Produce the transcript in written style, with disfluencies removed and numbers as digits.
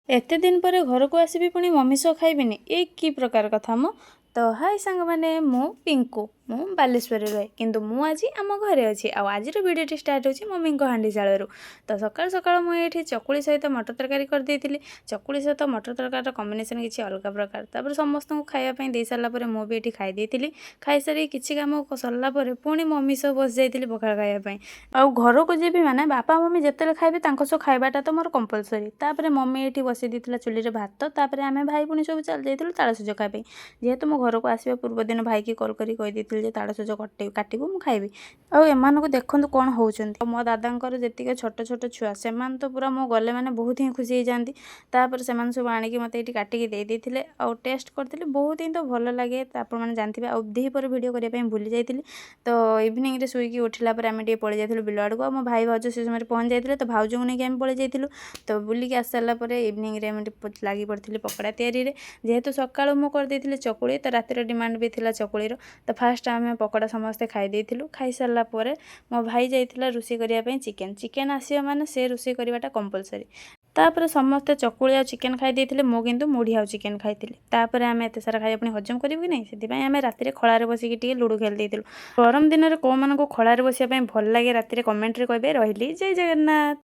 एते दिन पर घर को आसबि पुणी मम्मी सह खाइबिनी ए कि प्रकार कथा मो। तो हाय सांग माने मु पिंकू मु बालेश्वर रहे किंतु मु आज आम घरे अच्छी आज भिडियो स्टार्ट होची मम्मी हांडी शालू। तो सकाल सकाल मुझे चकुली सहित मटर तरकारी कर देइथिली। चकुली सहित मटर तरकारी कॉम्बिनेशन किसी अलग प्रकार तापर समस्त को खाइबा दे सारा पर मु भी खाई देइथिली। खाई सारी किछि काम सरला पर पुणी मम्मी सह बस जाइथिली पखाल खाइबा आ घर को जीबी माने बापा मम्मी जेते खाइबे तांको सह खाइबाटा तो मोर कंपलसरी। तापर मम्मी ये बसई देइथिला चुली रे भात तापर आमे भाई पुणी सब चल जाइथिलु तालसज खाइबे। जेहेतु मो घर को आसबा पूर्व दिन भाई की कॉल करी कहि देइथिलि जे तालसज काटिबो मु खाइबी। आ एमान को देखंतु कोन होउचंती मो दादांकर जेतिके छोट छोट छुआ सेमान तो पूरा मो गले माने बहुत ही खुशी हो जाती। तापर सेमान सब आनिकी मते एठी काटिकी दे देइथिले आ टेस्ट करथिले बहुत ही तो भल लागे। आपण माने जानथिबे आ देही पर वीडियो करिया पई भूली जाइथिलि। तो इवनिंग रे सुईकी उठिला पर आमे टे पळे जाइथिलु बिल आडको मो भाई भाउज से समय पहुंच जाइथिले। तो भाउज को नेकी आमे पळे जाइथिलु। तो बुलिकी आस सारला पर इवनिंग रे आमे लागी पड़थिलि पकोड़ा तयारी रे। जेहेतु सकाळु मो कर देइथिलि चकुली तो रातिर डिमांड भी थिला चकुली रो। तो फास्ट आमे पकोड़ा समस्ते खाई देइथिलु। खाई सारला पर मो भाई जाइथिला रुसी करिया पई चिकन चिकन आसीयो माने से रुसी करिवाटा कंपलसरी। तापर समस्ते चकुली आ चिकन खाई देइथिले मो किंतु मुढ़ी आ चिकन खाइथिले। तापर आमे एते सारा खाइ अपनी हजम करिबु कि नै सेति पई आमे रातिर खळारे बसिकी टिके लूडो खेल देइथिलु। गरम दिन रे को मानको खळारे बसिया पई भल लागे रातिर कमेंट रे कहबे। रहिली जय जगन्नाथ।